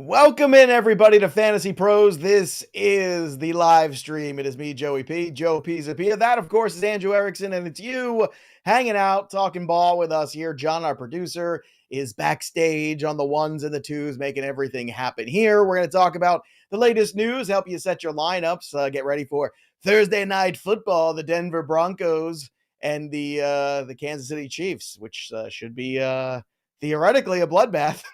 Welcome in, everybody, to Fantasy Pros. This is the live stream. It is me, Joey P, Joe Pisapia. That, of course, is Andrew Erickson, and it's you hanging out, talking ball with us here. John, our producer, is backstage on the ones and the twos, making everything happen here. We're going to talk about the latest news, help you set your lineups, get ready for Thursday night football, the Denver Broncos and the Kansas City Chiefs, which should be theoretically a bloodbath,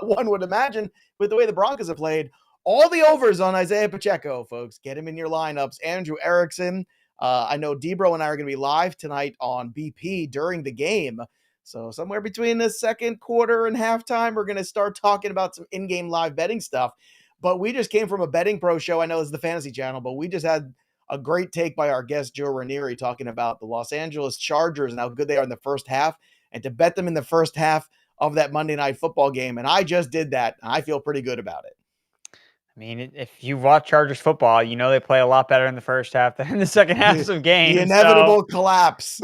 one would imagine, with the way the Broncos have played. All the overs on Isaiah Pacheco, folks. Get him in your lineups. Andrew Erickson. I know Debro and I are going to be live tonight on BP during the game. So somewhere between the second quarter and halftime, we're going to start talking about some in-game live betting stuff. But we just came from a betting pro show. I know it's the Fantasy Channel, but we just had a great take by our guest, Joe Ranieri, talking about the Los Angeles Chargers and how good they are in the first half, and to bet them in the first half of that Monday Night Football game. And I just did that, and I feel pretty good about it. I mean, if you watch Chargers football, you know they play a lot better in the first half than in the second half of games. The inevitable collapse.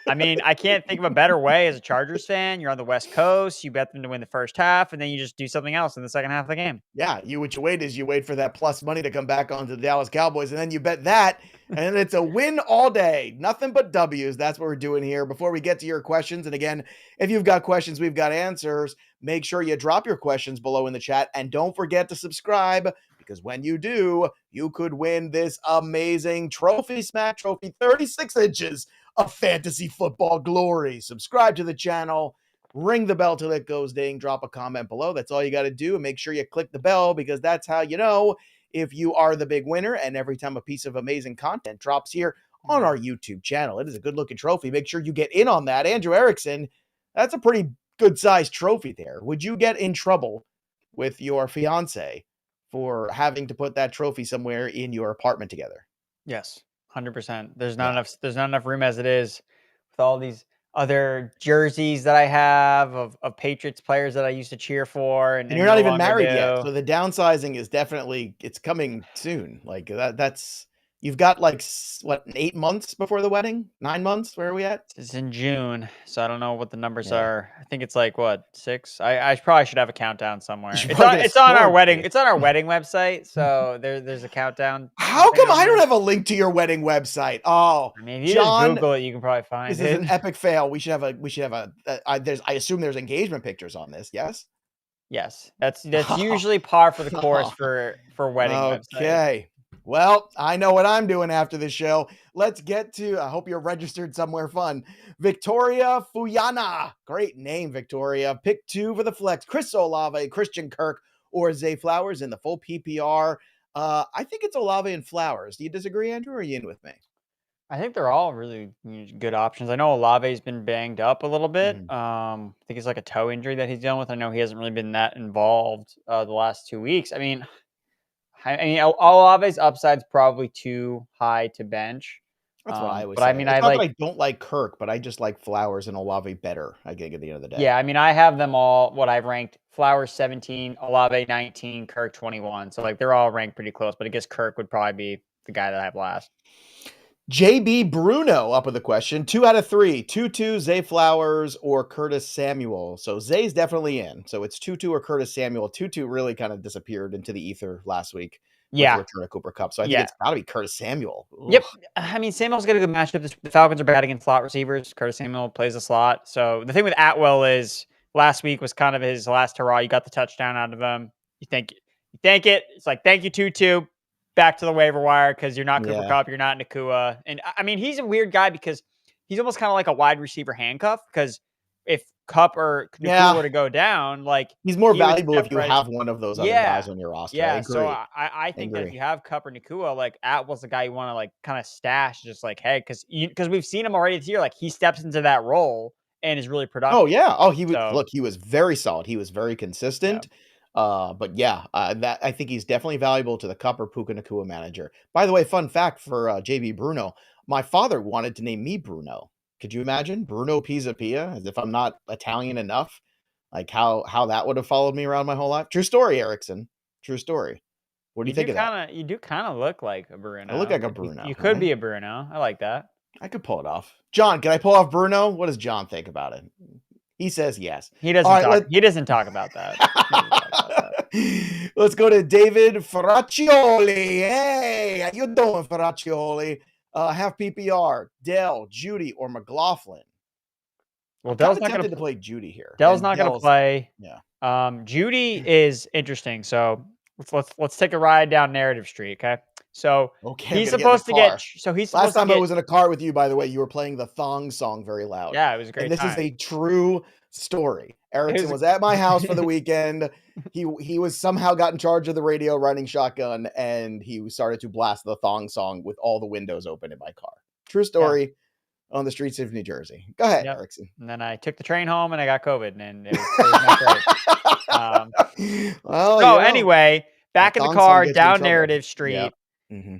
I mean, I can't think of a better way as a Chargers fan. You're on the West Coast. You bet them to win the first half, and then you just do something else in the second half of the game. Yeah, what you wait is you wait for that plus money to come back onto the Dallas Cowboys, and then you bet that, and it's a win all day. Nothing but W's. That's what we're doing here. Before we get to your questions, and again, if you've got questions, we've got answers. Make sure you drop your questions below in the chat, and don't forget to subscribe, because when you do, you could win this amazing trophy, Smack Trophy, 36 inches of fantasy football glory. Subscribe to the channel, ring the bell till it goes ding, drop a comment below. That's all you got to do. And make sure you click the bell, because that's how you know if you are the big winner. And every time a piece of amazing content drops here on our YouTube channel, it is a good looking trophy. Make sure you get in on that. Andrew Erickson, that's a pretty good sized trophy there. Would you get in trouble with your fiance for having to put that trophy somewhere in your apartment together? Yes, 100%. There's not enough room as it is with all these other jerseys that I have of Patriots players that I used to cheer for, and you're not even married yet, so the downsizing is definitely, it's coming soon. Like that's you've got like what, 8 months before the wedding? 9 months? Where are we at? It's in June, so I don't know what the numbers are. I think it's like what, 6. I probably should have a countdown somewhere. It's on our wedding. It's on our wedding website, so there's a countdown. How come I don't have a link to your wedding website? Oh, I mean, if you just Google it, you can probably find it. This is an epic fail. We should have a. I assume there's engagement pictures on this. Yes. Yes, that's usually par for the course for wedding websites. Okay. Well, I know what I'm doing after this show. Let's get to, I hope you're registered somewhere fun. Victoria Fuyana. Great name, Victoria. Pick 2 for the flex. Chris Olave, Christian Kirk, or Zay Flowers in the full PPR. I think it's Olave and Flowers. Do you disagree, Andrew, or are you in with me? I think they're all really good options. I know Olave's been banged up a little bit. I think it's like a toe injury that he's dealing with. I know he hasn't really been that involved the last 2 weeks. I mean, Olave's upside's probably too high to bench. That's what I always say. I mean, I don't like Kirk, but I just like Flowers and Olave better, I think, at the end of the day. Yeah, I mean, I have them all, what I've ranked, Flowers 17, Olave 19, Kirk 21. So, like, they're all ranked pretty close, but I guess Kirk would probably be the guy that I have last. JB Bruno up with a question. 2 out of 3. Tutu, Zay Flowers, or Curtis Samuel. So Zay's definitely in. So it's Tutu or Curtis Samuel. Tutu really kind of disappeared into the ether last week. Yeah. With return of Cooper Kupp. So I think it's got to be Curtis Samuel. Ugh. Yep. I mean, Samuel's got a good matchup. The Falcons are bad against slot receivers. Curtis Samuel plays a slot. So the thing with Atwell is last week was kind of his last hurrah. You got the touchdown out of him. You thank it. It's like, thank you, Tutu. Back to the waiver wire, because you're not Cooper Kupp, you're not Nakua. And I mean, he's a weird guy because he's almost kind of like a wide receiver handcuff, because if Kupp or Nakua were to go down, like, he's more valuable if you have one of those other guys on your roster. Yeah, so I think that if you have Kupp or Nakua, like, Atwell's the guy you want to like kind of stash, just like, hey, because we've seen him already this year, like, he steps into that role and is really productive. Oh yeah, he was very solid. He was very consistent. Yeah. But yeah, that I think he's definitely valuable to the Kupp or Puka Nakua manager. By the way, fun fact for JB Bruno, my father wanted to name me Bruno. Could you imagine? Bruno Pisapia, as if I'm not Italian enough. Like how that would have followed me around my whole life. True story, Erickson. True story. What do you think of that? You do kind of look like a Bruno. I look like a Bruno. You could be a Bruno. I like that. I could pull it off. John, can I pull off Bruno? What does John think about it? He says yes. He doesn't talk about that. Let's go to David Faraccioli. Hey, how you doing, Faraccioli? Half PPR, Dell, Jeudy, or McLaughlin. Well, I'm Dell's kind of not going tempted to to play Jeudy here. Dell's And not going to play. Yeah. Jeudy is interesting. So let's take a ride down narrative street. Okay. So Okay, he's supposed to get. So he's Last supposed to time get. I was in a car with you, by the way, you were playing the Thong song very loud. Yeah, it was a And great this is time. a true story. Erickson was was at my house for the weekend. He was somehow got in charge of the radio running shotgun, and he started to blast the Thong song with all the windows open in my car. True story on the streets of New Jersey. Go ahead, Yep. Erickson. And then I took the train home and I got COVID, and it was not great. Well, anyway, back in the Thong car, song gets you in down trouble. narrative street. Yep. Mm-hmm.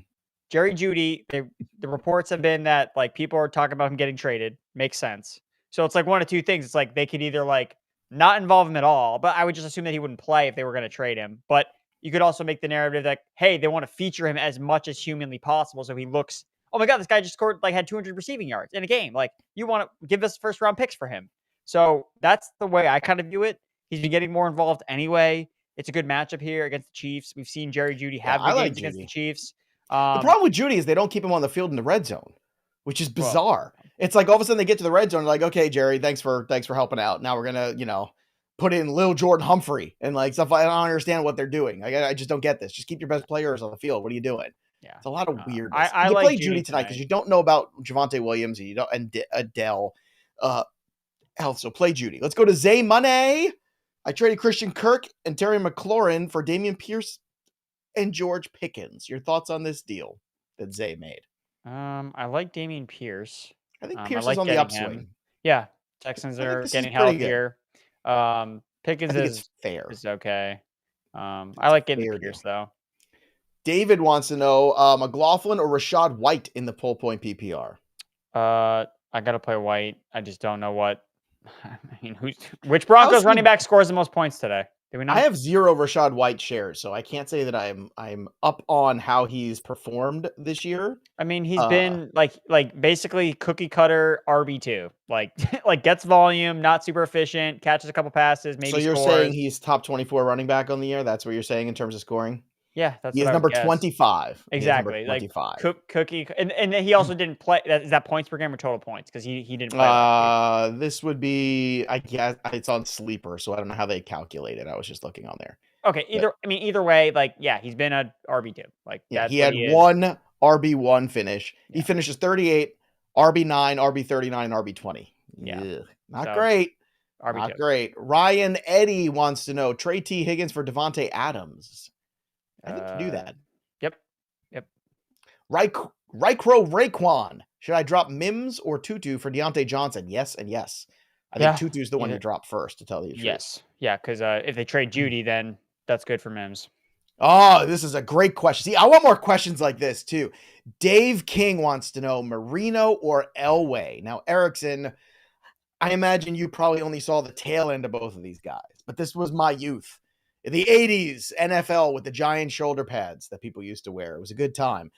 Jerry Jeudy, the reports have been that like people are talking about him getting traded. Makes sense. So it's like one of two things. It's like they could either like not involve him at all, but I would just assume that he wouldn't play if they were going to trade him. But you could also make the narrative that, hey, they want to feature him as much as humanly possible. So he looks, oh my God, this guy just scored, like had 200 receiving yards in a game. Like you want to give us first round picks for him. So that's the way I kind of view it. He's been getting more involved anyway. It's a good matchup here against the Chiefs. We've seen Jerry Jeudy have good games against the Chiefs. The problem with Jeudy is they don't keep him on the field in the red zone, which is bizarre. It's like all of a sudden they get to the red zone, like, okay, Jerry, thanks for helping out. Now we're gonna, put in Lil Jordan Humphrey and like stuff. I don't understand what they're doing. I just don't get this. Just keep your best players on the field. What are you doing? Yeah, it's a lot of weirdness. I you like play Jeudy Jeudy tonight because you don't know about Javonte Williams and you don't and Adele health. So play Jeudy. Let's go to Zay Money. I traded Christian Kirk and Terry McLaurin for Dameon Pierce and George Pickens. Your thoughts on this deal that Zay made? I like Dameon Pierce. I think Pierce is on the upswing. Him. Yeah, Texans are getting healthier. Pickens is fair. Is okay. I like getting Pierce though. David wants to know McLaughlin or Rachaad White in the pull point PPR. I gotta play White. I just don't know what. I mean, which Broncos running back scores the most points today? Do we not? I have 0 Rachaad White shares, so I can't say that I'm up on how he's performed this year. I mean, he's been like basically cookie cutter RB2, like gets volume, not super efficient, catches a couple passes, maybe. So you're saying he's top 24 running back on the year? That's what you're saying in terms of scoring? Yeah, that's he is number 25. Exactly, number 25. Like cookie, and he also didn't play. Is that points per game or total points? Because he didn't play. This would be, I guess, it's on Sleeper, so I don't know how they calculate it. I was just looking on there. Okay, either way, like he's been a RB2. Like he had one RB1 finish. Yeah. He finishes 38, RB9, RB39, RB20. Yeah, not great. RB2. Not great. Ryan Eddy wants to know trade T Higgins for Devontae Adams. I think you can do that. Yep. Rycro Raekwon. Should I drop Mims or Tutu for Deontay Johnson? Yes and yes. I think Tutu's the one to drop first, to tell you the truth. Yes. Yeah, because if they trade Jeudy, then that's good for Mims. Oh, this is a great question. See, I want more questions like this, too. Dave King wants to know Marino or Elway. Now, Erickson, I imagine you probably only saw the tail end of both of these guys, but this was my youth. In the 80s, NFL with the giant shoulder pads that people used to wear. It was a good time.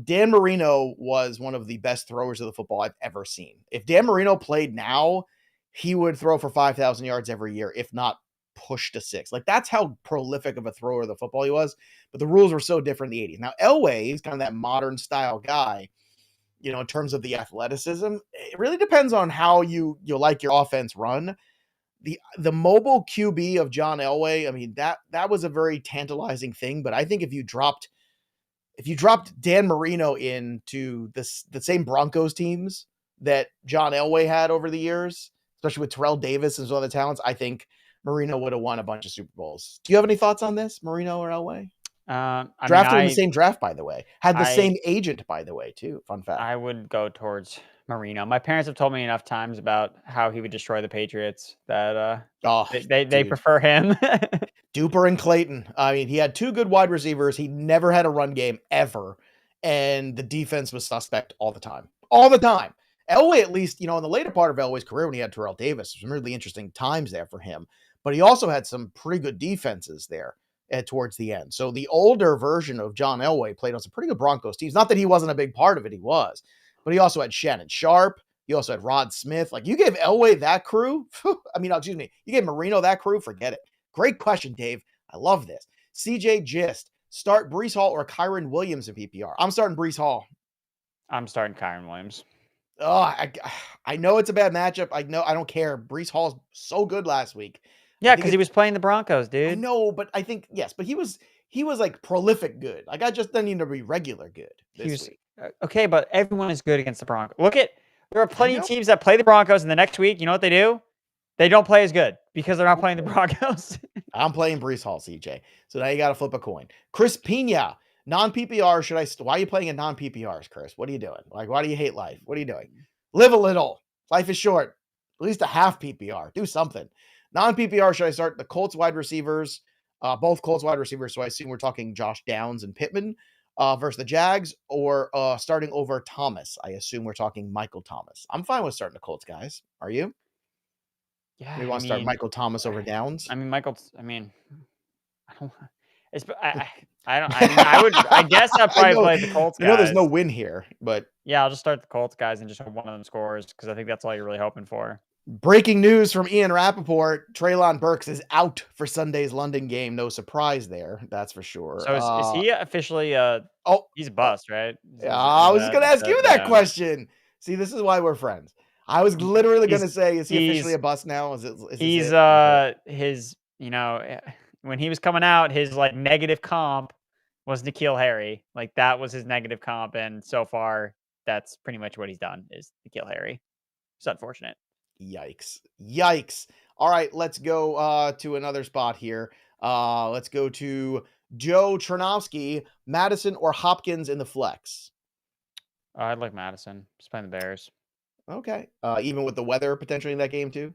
Dan Marino was one of the best throwers of the football I've ever seen. If Dan Marino played now, he would throw for 5,000 yards every year, if not push to 6. Like, that's how prolific of a thrower of the football he was. But the rules were so different in the 80s. Now, Elway is kind of that modern style guy, in terms of the athleticism. It really depends on how you like your offense run. The mobile QB of John Elway, I mean, that was a very tantalizing thing. But I think if you dropped Dan Marino into the same Broncos teams that John Elway had over the years, especially with Terrell Davis and some other talents, I think Marino would have won a bunch of Super Bowls. Do you have any thoughts on this, Marino or Elway? Drafted in the same draft, by the way. Had the same agent, by the way, too. Fun fact. I would go towards Marino. My parents have told me enough times about how he would destroy the Patriots that they prefer him. Duper and Clayton. I mean, he had 2 good wide receivers. He never had a run game ever. And the defense was suspect all the time. All the time. Elway, at least, in the later part of Elway's career when he had Terrell Davis, some really interesting times there for him. But he also had some pretty good defenses there towards the end. So the older version of John Elway played on some pretty good Broncos teams. Not that he wasn't a big part of it. He was. But he also had Shannon Sharp. He also had Rod Smith. Like, you gave Elway that crew. You gave Marino that crew. Forget it. Great question, Dave. I love this. CJ Gist, start Breece Hall or Kyron Williams in PPR. I'm starting Breece Hall. I'm starting Kyron Williams. Oh, I know it's a bad matchup. I know. I don't care. Breece Hall's so good last week. Yeah, because he was playing the Broncos, dude. I know, but I think, yes, but he was like prolific good. Like, I just don't need to be regular good this week. Okay, but everyone is good against the Broncos. There are plenty of teams that play the Broncos, and the next week, you know what they do? They don't play as good because they're not playing the Broncos. I'm playing Breece Hall, CJ. So now you got to flip a coin. Chris Pina, non-PPR. Why are you playing in non-PPRs, Chris? What are you doing? Like, why do you hate life? What are you doing? Live a little. Life is short. At least a half PPR. Do something. Non-PPR, should I start the Colts wide receivers? Both Colts wide receivers. So I assume we're talking Josh Downs and Pittman versus the Jags, or starting over Thomas. I assume we're talking Michael Thomas. I'm fine with starting the Colts, guys. Are you? Yeah, We want to start Michael Thomas over Downs. I don't. I guess I'd probably play the Colts guys. I know there's no win here, but yeah, I'll just start the Colts guys and just hope one of them scores because I think that's all you're really hoping for. Breaking news from Ian Rappaport: Treylon Burks is out for Sunday's London game. No surprise there, that's for sure. So is he officially? He's a bust, right? I was just gonna ask you that question. See, this is why we're friends. I was literally gonna say, is he officially a bust now? He's his, when he was coming out, his like negative comp was N'Keal Harry. Like that was his negative comp, and so far that's pretty much what he's done is N'Keal Harry. It's unfortunate. Yikes. All right, let's go to another spot here. Let's go to Joe Chernovsky, Madison or Hopkins in the flex. I'd like Madison. Just playing the Bears. Okay. Even with the weather potentially in that game too?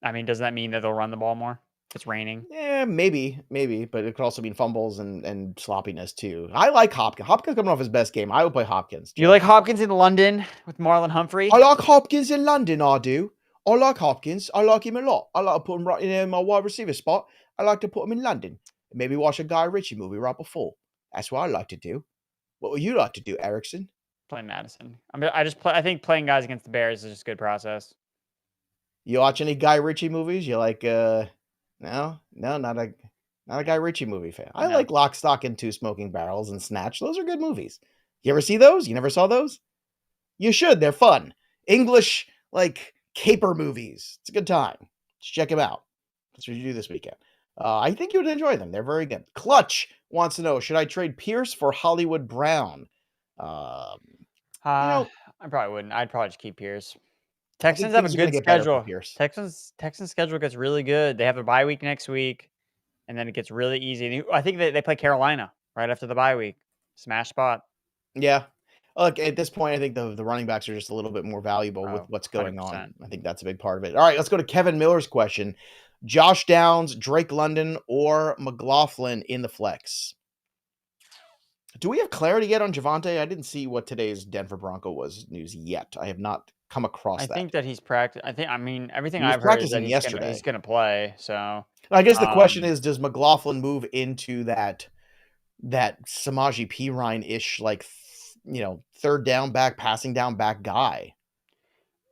I mean, does that mean that they'll run the ball more? It's raining. Yeah, maybe, but it could also mean fumbles and sloppiness too. I like Hopkins. Hopkins coming off his best game. I would play Hopkins. Do you like Hopkins in London with Marlon Humphrey? I like Hopkins in London, I do. I like Hopkins. I like him a lot. I like to put him right in my wide receiver spot. I like to put him in London. Maybe watch a Guy Ritchie movie right before. That's what I like to do. What would you like to do, Erickson? Playing Madison. I think playing guys against the Bears is just a good process. You watch any Guy Ritchie movies? You like no, not a Guy Ritchie movie fan. I like Lock, Stock, and Two Smoking Barrels and Snatch. Those are good movies. You ever see those? You never saw those? You should. They're fun. English, like, caper movies. It's a good time. Just check them out. That's what you do this weekend. I think you would enjoy them. They're very good. Clutch wants to know, should I trade Pierce for Hollywood Brown? I probably wouldn't. I'd probably just keep Pierce. Texans have a good schedule. Texans schedule gets really good. They have a bye week next week, and then it gets really easy. I think they play Carolina right after the bye week. Smash spot. Yeah. Look, at this point, I think the running backs are just a little bit more valuable with what's going 100%. On. I think that's a big part of it. All right, let's go to Kevin Miller's question. Josh Downs, Drake London, or McLaughlin in the flex? Do we have clarity yet on Javonte? I didn't see what today's Denver Bronco was news yet. I have not come across that. I think that he's practiced. Everything I've heard is that he's going to play. So I guess the question is, does McLaughlin move into that Samaje Perine-ish, like, third down back, passing down back guy?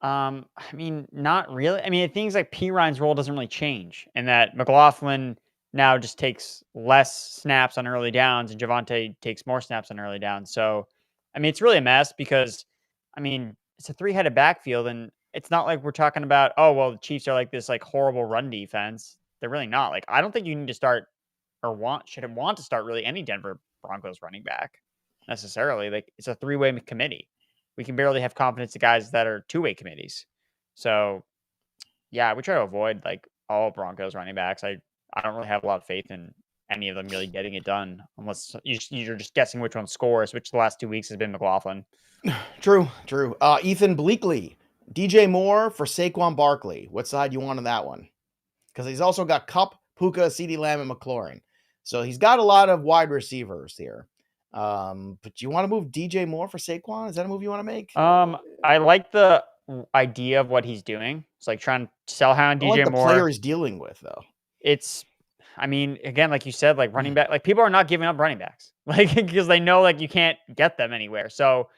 Not really. I think like Perine's role doesn't really change, and that McLaughlin now just takes less snaps on early downs, and Javonte takes more snaps on early downs. So, it's really a mess because, it's a three-headed backfield, and it's not like we're talking about, the Chiefs are like this like horrible run defense. They're really not. Like, I don't think you need to start or should want to start really any Denver Broncos running back necessarily. Like, it's a three-way committee. We can barely have confidence in guys that are two-way committees. So, yeah, we try to avoid like all Broncos running backs. I don't really have a lot of faith in any of them really getting it done unless you're just guessing which one scores, which the last 2 weeks has been McLaughlin. True. Ethan Bleakley, DJ Moore for Saquon Barkley. What side you want on that one? Because he's also got Kupp, Puka, CeeDee Lamb, and McLaurin. So he's got a lot of wide receivers here. But you want to move DJ Moore for Saquon? Is that a move you want to make? I like the idea of what he's doing. It's like trying to sell high on DJ Moore. The player he's dealing with, though. Again, like you said, like running back, like people are not giving up running backs, like because they know like you can't get them anywhere. So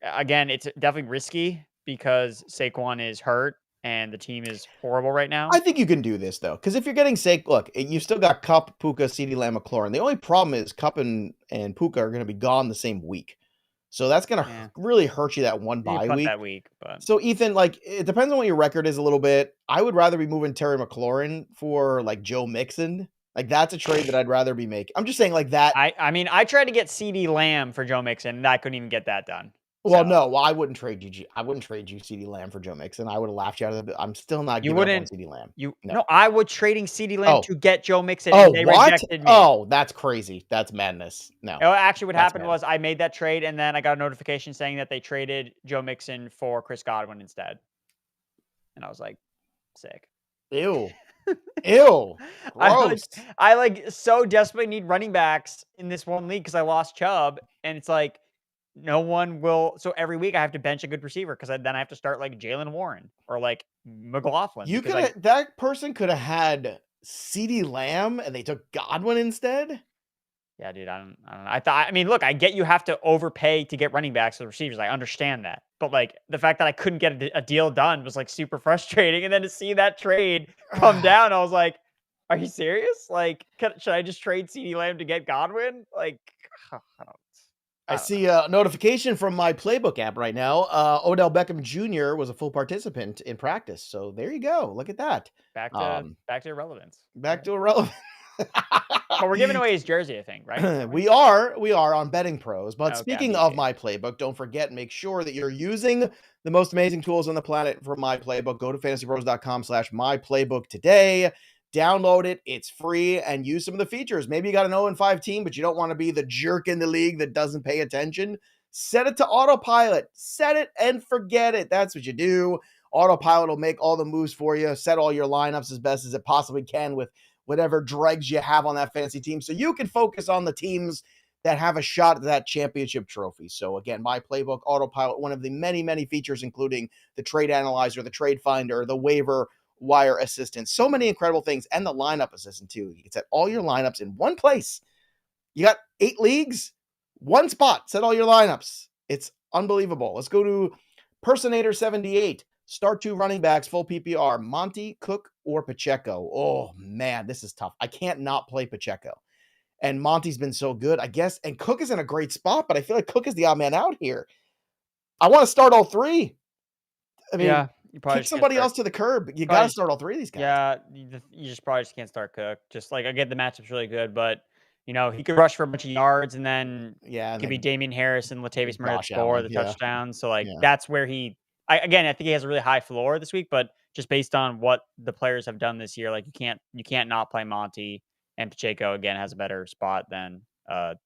again, it's definitely risky because Saquon is hurt and the team is horrible right now. I think you can do this though, because if you're getting look, you still got Kupp, Puka, CeeDee Lamb, McLaurin. The only problem is Kupp and Puka are going to be gone the same week, so that's going to really hurt you that one bye week. That week, but so Ethan, like it depends on what your record is a little bit. I would rather be moving Terry McLaurin for like Joe Mixon. Like that's a trade that I'd rather be making. I'm just saying like that. I mean, I tried to get CeeDee Lamb for Joe Mixon, and I couldn't even get that done. Well, no, I wouldn't trade you. I wouldn't trade you CeeDee Lamb for Joe Mixon. I would have laughed you out of the. I'm still not giving up on CeeDee Lamb. No, I was trading CeeDee Lamb to get Joe Mixon, and they rejected me. Oh, that's crazy. That's madness. No. Actually, what happened was I made that trade, and then I got a notification saying that they traded Joe Mixon for Chris Godwin instead, and I was like, sick. Ew. Ew. Gross. I like so desperately need running backs in this one league because I lost Chubb, and it's like no one will. So every week I have to bench a good receiver because then I have to start like Jaylen Warren or like McLaughlin. You could that person could have had CeeDee Lamb and they took Godwin instead. Yeah, dude, I don't know. I mean, look, I get you have to overpay to get running backs or receivers. I understand that. But like the fact that I couldn't get a deal done was like super frustrating. And then to see that trade come down, I was like, are you serious? Like, should I just trade CeeDee Lamb to get Godwin? Like, I see a notification from my playbook app right now. Odell Beckham Jr. was a full participant in practice. So there you go. Look at that. Back to irrelevance. Back to irrelevance. But we're giving away his jersey, I think, right? We are on Betting Pros. But speaking of My Playbook, don't forget, make sure that you're using the most amazing tools on the planet for My Playbook. Go to fantasypros.com/myplaybook today. Download it. It's free and use some of the features. Maybe you got an 0-5 team, but you don't want to be the jerk in the league that doesn't pay attention. Set it to autopilot. Set it and forget it. That's what you do. Autopilot will make all the moves for you. Set all your lineups as best as it possibly can with whatever dregs you have on that fantasy team, so you can focus on the teams that have a shot at that championship trophy. So again, My Playbook Autopilot, one of the many, many features, including the trade analyzer, the trade finder, the waiver wire assistant, so many incredible things, and the lineup assistant too. You can set all your lineups in one place. You got 8 leagues, one spot, set all your lineups. It's unbelievable. Let's go to Personator 78. Start 2 running backs, full PPR, Monty, Cook, or Pacheco. Oh, man, this is tough. I can't not play Pacheco. And Monty's been so good, I guess. And Cook is in a great spot, but I feel like Cook is the odd man out here. I want to start all 3. I mean, yeah, you probably kick somebody else to the curb. You got to start all 3 of these guys. Yeah, you just probably just can't start Cook. Just like, I get the matchup's really good, but he could rush for a bunch of yards, and then it could be Damian Harris and Latavius Murray score the touchdown. So like that's where I think he has a really high floor this week, but just based on what the players have done this year, like you can't not play Monty, and Pacheco again has a better spot than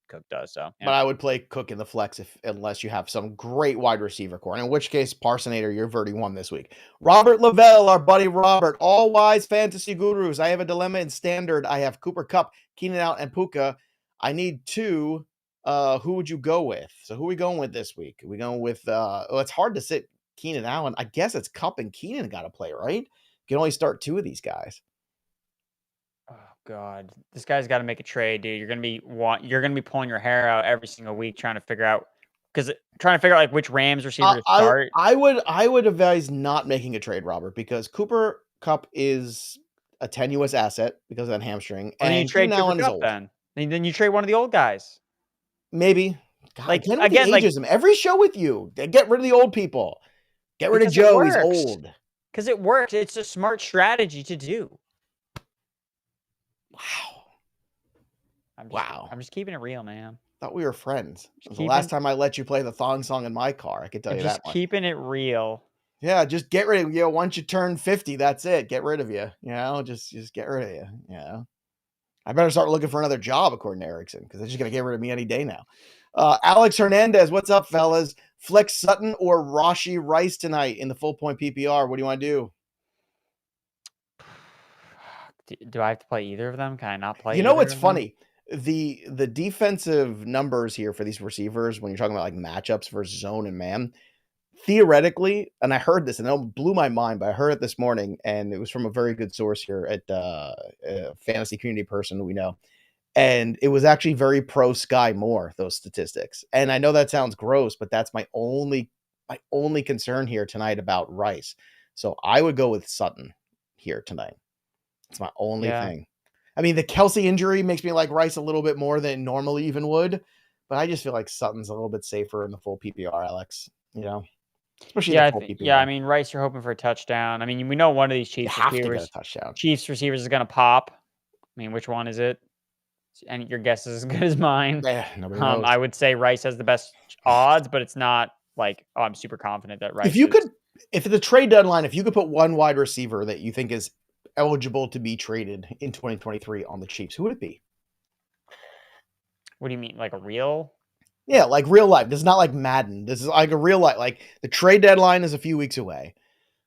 Cook does. So, But I would play Cook in the flex unless you have some great wide receiver core, in which case Parsonator, you've already won this week. Robert Lavelle, our buddy Robert, all wise fantasy gurus. I have a dilemma in standard. I have Cooper Kupp, Keenan Allen, and Puka. I need 2. Who would you go with? So who are we going with this week? Are we going with it's hard to sit Keenan Allen. I guess it's Kupp and Keenan got to play, right? You can only start 2 of these guys. Oh God, this guy's got to make a trade, dude. You're gonna be pulling your hair out every single week trying to figure out like which Rams receiver to start. I would advise not making a trade, Robert, because Cooper Kupp is a tenuous asset because of that hamstring, and you trade Allen is old. Then you trade one of the old guys. Maybe. God, like again, ageism. Every show with you, they get rid of the old people. Get rid of Joe. He's old. Because it works. It's a smart strategy to do. Wow. I'm just keeping it real, man. Thought we were friends. The last time I let you play the thong song in my car, I could tell you that. Just keeping it real. Yeah, just get rid of you. Once you turn 50, that's it. Get rid of you. Just get rid of you. I better start looking for another job, according to Erickson, because they're just gonna get rid of me any day now. Alex Hernandez, what's up, fellas? Flex Sutton or Rashee Rice tonight in the full point PPR? What do you want to do? Do I have to play either of them? Can I not play? What's funny? The defensive numbers here for these receivers, when you're talking about like matchups versus zone and man, theoretically, and I heard this and it blew my mind, but I heard it this morning, and it was from a very good source here at a fantasy community person we know. And it was actually very pro Sky Moore, those statistics. And I know that sounds gross, but that's my only concern here tonight about Rice. So I would go with Sutton here tonight. It's my only Yeah. thing. I mean, the Kelsey injury makes me like Rice a little bit more than normally even would, but I just feel like Sutton's a little bit safer in the full PPR, Alex. Especially in the full PPR. I mean, Rice, you're hoping for a touchdown. I mean, we know one of these You Chiefs have to get a receivers. touchdown. Chiefs receivers is going to pop. I mean, which one is it? And your guess is as good as mine. Yeah, nobody knows. I would say Rice has the best odds, but it's not like, oh, I'm super confident that Rice. If the trade deadline, if you could put one wide receiver that you think is eligible to be traded in 2023 on the Chiefs, who would it be? What do you mean? Like a real? Yeah, like real life. This is not like Madden. This is like a real life. Like the trade deadline is a few weeks away.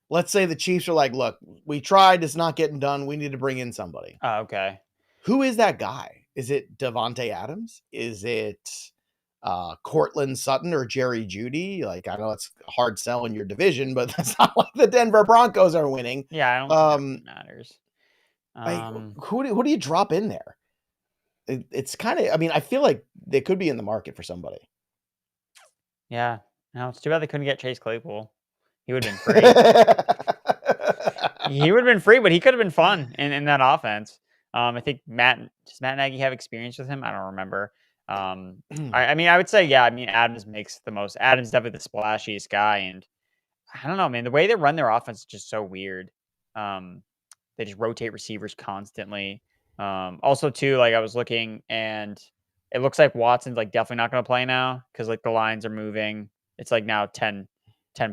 Let's say the Chiefs are like, look, we tried. It's not getting done. We need to bring in somebody. Oh, okay. Who is that guy? Is it Davante Adams? Is it Cortland Sutton or Jerry Jeudy? Like, I know it's a hard sell in your division, but that's not like the Denver Broncos are winning. Yeah, I don't think that matters. Who do you drop in there? It's kind of, I mean, I feel like they could be in the market for somebody. Yeah. No, it's too bad they couldn't get Chase Claypool. He would have been free. He would have been free, but he could have been fun in that offense. I think does Matt Nagy have experience with him? I don't remember. I mean, I would say, yeah, I mean, Adams makes the most. Adams is definitely the splashiest guy. And I don't know, man, the way they run their offense is just so weird. They just rotate receivers constantly. Also too, like I was looking and it looks like Watson's like definitely not going to play now because like the lines are moving. It's like now 10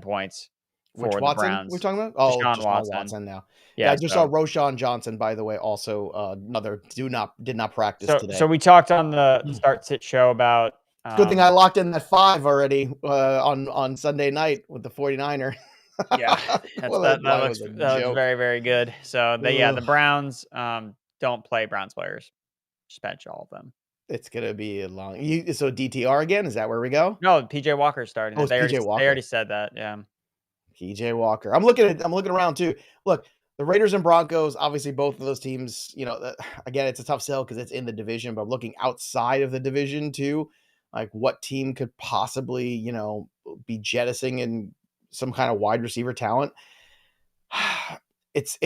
points for the Browns. We're talking about? Oh, Deshaun Watson now. Yeah, I just saw Roschon Johnson, by the way, also another did not practice today. So we talked on the Start Sit show about good thing I locked in that 5 already on Sunday night with the 49er. Yeah, that was very, very good. So the Browns don't play Browns players. Just bench all of them. It's gonna be a long. So DTR again? Is that where we go? No, PJ Walker's starting. Oh, they Walker. already said that. Yeah. PJ Walker. I'm looking around too. Look, the Raiders and Broncos. Obviously, both of those teams. Again, it's a tough sell because it's in the division. But looking outside of the division too, like what team could possibly be jettisoning in some kind of wide receiver talent. It's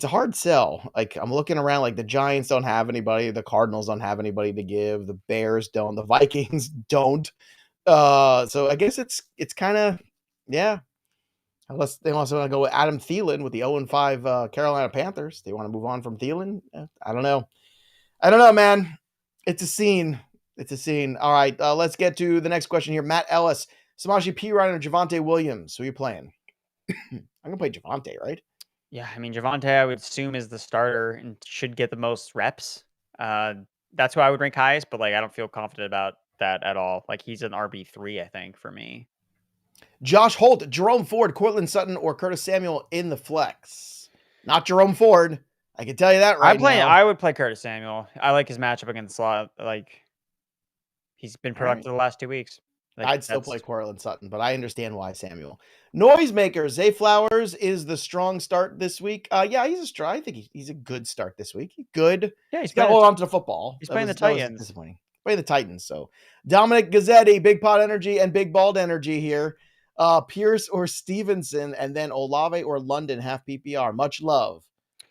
a hard sell. Like I'm looking around, like the Giants don't have anybody, the Cardinals don't have anybody to give, the Bears don't, the Vikings don't. So I guess it's kind of unless they also want to go with Adam Thielen with the 0-5 Carolina Panthers. They want to move on from Thielen. I don't know, man. It's a scene. All right, let's get to the next question here. Matt Ellis, Samaje Perine, or Javonte Williams. Who are you playing? I'm gonna play Javonte, right? Yeah, I mean, Javonte, I would assume, is the starter and should get the most reps. That's who I would rank highest, but like I don't feel confident about that at all. Like he's an RB3, I think, for me. Josh Holt, Jerome Ford, Cortland Sutton, or Curtis Samuel in the flex. Not Jerome Ford. I can tell you that right now. I would play Curtis Samuel. I like his matchup against slot. Like he's been productive the last 2 weeks. Like, I'd still play Cortland Sutton, but I understand why Samuel. Noisemaker, Zay Flowers is the strong start this week. Yeah, he's a strong. I think he's a good start this week. Good. Yeah, he's got to hold on to the football. He's playing the Titans. Disappointing. Playing the Titans. So Dominic Gazzetti, Big Pot Energy and Big Bald Energy here. Pierce or Stevenson, and then Olave or London, half PPR. Much love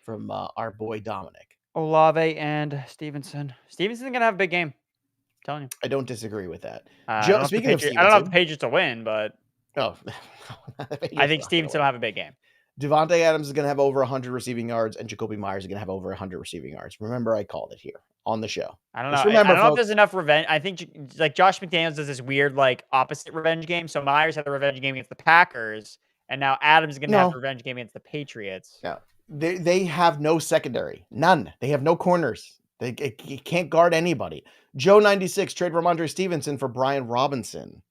from our boy Dominic. Olave and Stevenson. Stevenson's gonna have a big game. I'm telling you. I don't disagree with that. Speaking of Stevenson, I don't know if the Patriots will win, but I think Stevenson will have a big game. Davante Adams is going to have over 100 receiving yards, and Jakobi Meyers is going to have over 100 receiving yards. Remember, I called it here on the show. I don't know. I don't know if there's enough revenge. I think like Josh McDaniels does this weird like opposite revenge game. So Myers had the revenge game against the Packers, and now Adams is going to have the revenge game against the Patriots. Yeah, they have no secondary, none. They have no corners. They can't guard anybody. Joe 96 trade Rhamondre Stevenson for Brian Robinson.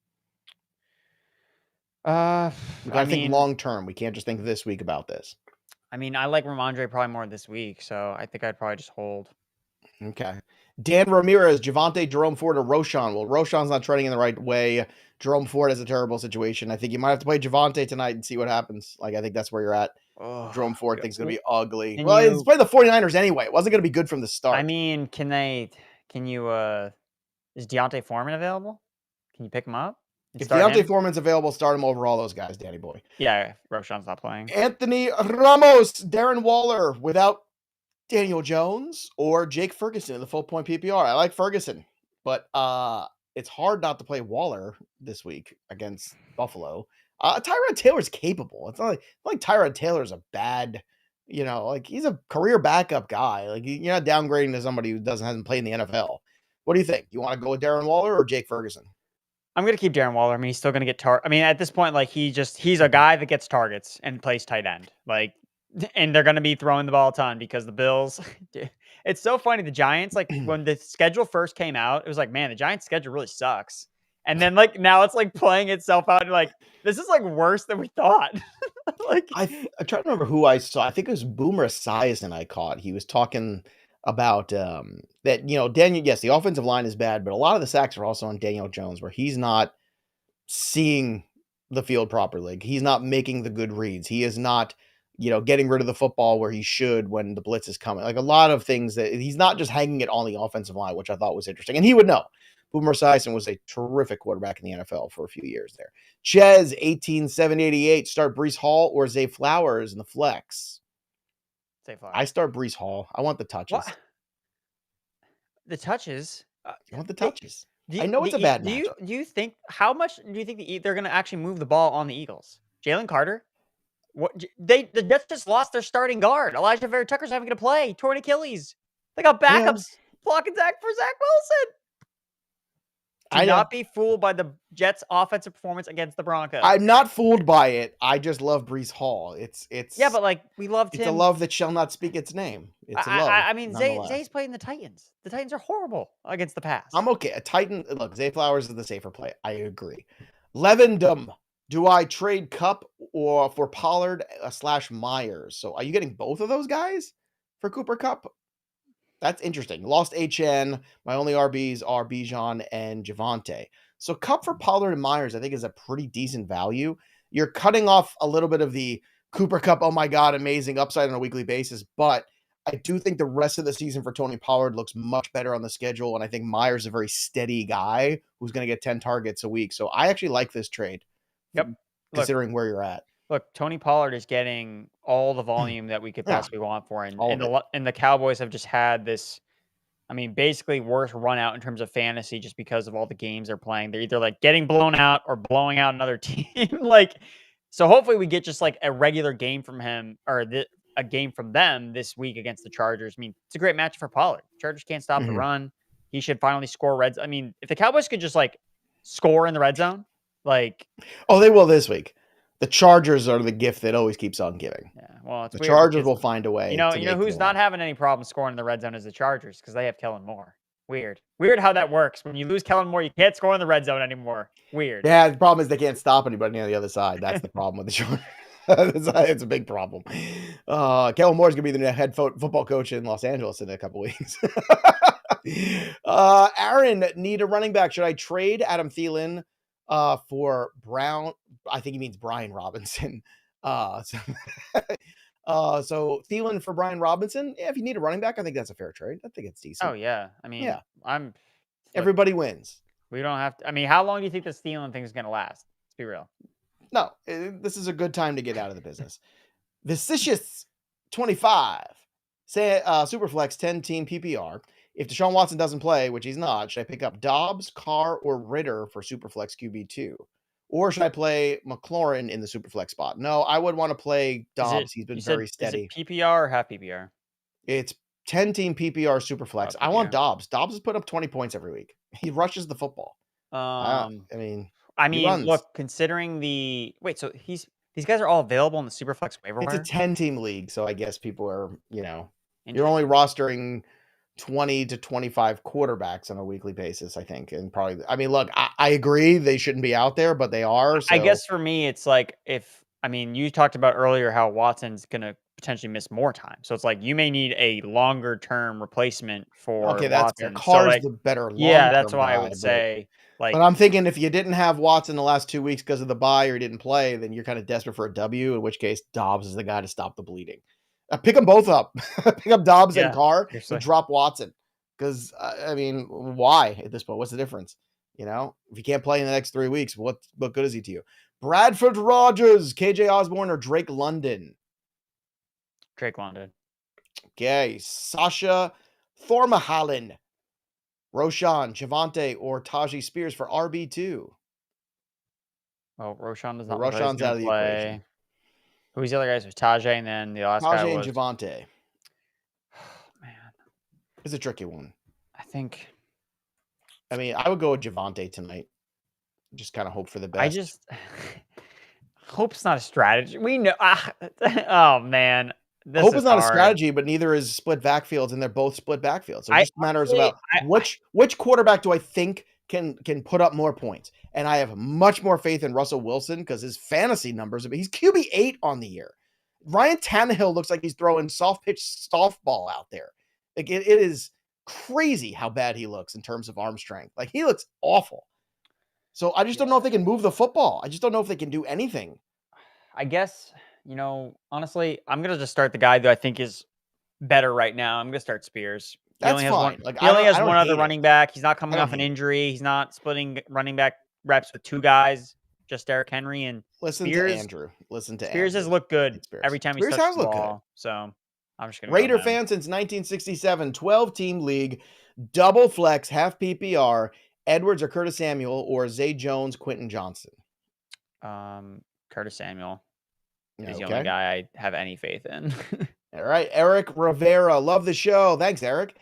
We got to think long term. We can't just think this week about this. I mean, I like Rhamondre probably more this week, so I think I'd probably just hold. Okay. Dan Ramirez, Javonte, Jerome Ford, or Roschon. Well, Roschon's not trending in the right way. Jerome Ford has a terrible situation. I think you might have to play Javonte tonight and see what happens. Like, I think that's where you're at. Oh, Jerome Ford thinks it's going to be ugly. It's play the 49ers anyway. It wasn't going to be good from the start. I mean, is Deontay Foreman available? Can you pick him up? And If start Deontay him. Foreman's available, start him over all those guys, Danny boy. Yeah, Roshan's not playing. Anthony Ramos, Darren Waller without Daniel Jones or Jake Ferguson in the full point PPR. I like Ferguson, but it's hard not to play Waller this week against Buffalo. Tyrod Taylor's capable. It's not like Tyrod Taylor's a bad, like he's a career backup guy. Like you're not downgrading to somebody who hasn't played in the NFL. What do you think? You want to go with Darren Waller or Jake Ferguson? I'm going to keep Darren Waller. I mean, he's still going to get I mean, at this point, like he's a guy that gets targets and plays tight end. Like, and they're going to be throwing the ball a ton because the Bills. It's so funny. The Giants, like when the schedule first came out, it was like, man, the Giants schedule really sucks. And then like now it's like playing itself out. And like, this is like worse than we thought. Like I'm trying to remember who I saw. I think it was Boomer Esiason I caught. He was talking about that, Daniel, yes, the offensive line is bad, but a lot of the sacks are also on Daniel Jones where he's not seeing the field properly. He's not making the good reads. He is not, getting rid of the football where he should when the blitz is coming. Like a lot of things that he's not just hanging it on the offensive line, which I thought was interesting. And he would know. Boomer Esiason was a terrific quarterback in the NFL for a few years there. Ches, 18788, start Breece Hall or Zay Flowers in the flex. Zay Flowers. I start Breece Hall. I want the touches. What? The touches? I want the touches. I know it's a bad matchup. Do you think how much do you think they're going to actually move the ball on the Eagles? Jalen Carter? What the Jets just lost their starting guard. Elijah Vera Tucker's having to play. Torn Achilles. They got backups blocking Zach Wilson. Do not be fooled by the Jets' offensive performance against the Broncos. I'm not fooled by it. I just love Breece Hall. It's but like we loved him. It's a love that shall not speak its name. It's a love. I mean, Zay's playing the Titans. The Titans are horrible against the pass. I'm okay. A Titan. Look, Zay Flowers is the safer play. I agree. Levendum. Do I trade Cup or for Pollard / Myers? So are you getting both of those guys for Cooper Kupp? That's interesting. Lost HN. My only RBs are Bijan and Javonte. So Kupp for Pollard and Myers, I think, is a pretty decent value. You're cutting off a little bit of the Cooper Kupp, oh my God, amazing upside on a weekly basis. But I do think the rest of the season for Tony Pollard looks much better on the schedule. And I think Myers is a very steady guy who's going to get 10 targets a week. So I actually like this trade. Yep. Considering where you're at. Look, Tony Pollard is getting all the volume that we could possibly want for him. And the Cowboys have just had this, I mean, basically worst run out in terms of fantasy just because of all the games they're playing. They're either like getting blown out or blowing out another team. So hopefully we get just like a regular game from him or a game from them this week against the Chargers. I mean, it's a great match for Pollard. Chargers can't stop the run. He should finally score I mean, if the Cowboys could just like score in the red zone, they will this week. The Chargers are the gift that always keeps on giving. Yeah, well, it's the weird Chargers will find a way. You know who's not having any problem scoring in the red zone is the Chargers because they have Kellen Moore. Weird how that works. When you lose Kellen Moore, you can't score in the red zone anymore. Weird. Yeah, the problem is they can't stop anybody on the other side. That's the problem with the Chargers. It's a big problem. Kellen Moore's gonna be the new head football coach in Los Angeles in a couple weeks. Aaron, need a running back. Should I trade Adam Thielen for Brown? I think he means Brian Robinson. So Thielen for Brian Robinson. Yeah, if you need a running back, I think that's a fair trade. I think it's decent. Oh yeah, I mean, yeah. Everybody wins. We don't have to. I mean, how long do you think this Thielen thing is going to last? Let's be real. No, this is a good time to get out of the business. Vicious 25. Say Superflex 10-team PPR. If Deshaun Watson doesn't play, which he's not, should I pick up Dobbs, Carr, or Ritter for Superflex QB2? Or should I play McLaurin in the Superflex spot? No, I would want to play Dobbs. He's been very steady. Is it PPR or half PPR? It's 10-team PPR Superflex. I want Dobbs. Dobbs has put up 20 points every week. He rushes the football. I mean, look, considering so these guys are all available in the Superflex waiver wire? It's a 10-team league, so I guess people are, you're only rostering 20 to 25 quarterbacks on a weekly basis, I think. And probably, I mean, look, I agree they shouldn't be out there, but they are. So. I guess for me, it's like you talked about earlier how Watson's going to potentially miss more time. So it's like you may need a longer term replacement for Watson. That's fair. Carr's the better that's why I would say. But I'm thinking if you didn't have Watson the last 2 weeks because of the bye or he didn't play, then you're kind of desperate for a W, in which case Dobbs is the guy to stop the bleeding. Pick them both up. Pick up Dobbs and Carr and drop Watson. Because, I mean, why at this point? What's the difference? If he can't play in the next 3 weeks, what good is he to you? Bradford Rogers, KJ Osborne, or Drake London? Drake London. Okay. Sasha Thormahallen, Roshan, Javonte, or Tajee Spears for RB2. Well, Roshan does not look like he's Roshan's out gonna of the play. equation. Who's the other guys? It was Tajay, and then the last guy Tajee was and Javonte. man. It's a tricky one. I mean, I would go with Javonte tonight. Just kind of hope for the best. I just hope's not a strategy. We know. Oh man, Hope is not hard. a strategy, but neither is split backfields, and they're both split backfields. So it just matters about which quarterback do I think can put up more points. And I have much more faith in Russell Wilson because his fantasy numbers. He's QB8 on the year. Ryan Tannehill looks like he's throwing soft pitch softball out there. Like it is crazy how bad he looks in terms of arm strength. Like he looks awful. So I just don't know if they can move the football. I just don't know if they can do anything. I guess, honestly, I'm going to just start the guy that I think is better right now. I'm going to start Spears. That's fine. He only has one other running back. He's not coming off an injury. He's not splitting running back reps with two guys, just Derrick Henry and Spears. To Andrew. Spears has looked good every time he's touched the ball. So I'm just going to Raider fan since 1967, 12-team league, double flex, half PPR, Edwards or Curtis Samuel, or Zay Jones, Quentin Johnson? Curtis Samuel is the only guy I have any faith in. All right. Eric Rivera. Love the show. Thanks, Eric.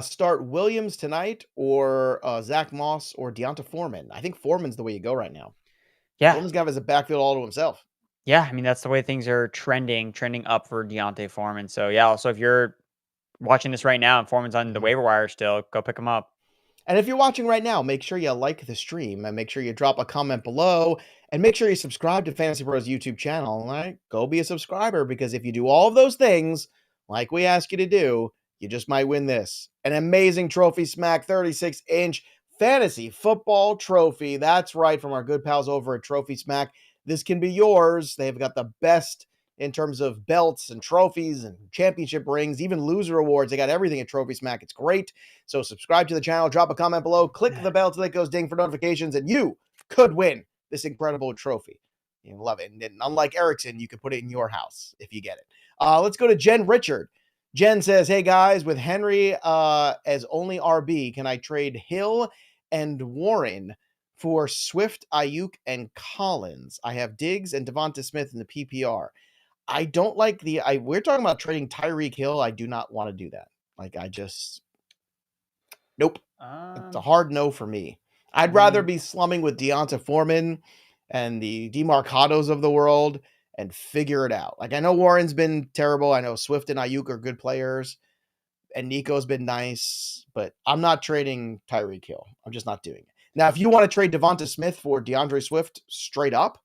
Start Williams tonight or Zach Moss or Deonta Foreman. I think Foreman's the way you go right now. Yeah. Foreman's got as a backfield all to himself. Yeah. I mean, that's the way things are trending up for Deontay Foreman. So, yeah. Also, if you're watching this right now and Foreman's on the waiver wire still, go pick him up. And if you're watching right now, make sure you like the stream and make sure you drop a comment below and make sure you subscribe to Fantasy Pros YouTube channel. All right? Go be a subscriber because if you do all of those things like we ask you to do, you just might win this. An amazing Trophy Smack 36-inch fantasy football trophy. That's right, from our good pals over at Trophy Smack. This can be yours. They've got the best in terms of belts and trophies and championship rings, even loser awards. They got everything at Trophy Smack. It's great. So subscribe to the channel, drop a comment below, click the bell till it goes ding for notifications, and you could win this incredible trophy. You love it. And unlike Erickson, you could put it in your house if you get it. Let's go to Jen Richard. Jen says, hey guys, with Henry as only RB, can I trade Hill and Warren for Swift, Ayuk, and Collins? I have Diggs and Devonta Smith in the PPR. I don't like we're talking about trading Tyreek Hill. I do not want to do that. Nope. It's a hard no for me. I'd rather be slumming with Deonta Foreman and the DeMarcados of the world and figure it out. I know Warren's been terrible. I know Swift and Ayuk are good players and Nico's been nice, but I'm not trading Tyreek Hill. I'm just not doing it. Now, if you want to trade Devonta Smith for DeAndre Swift straight up,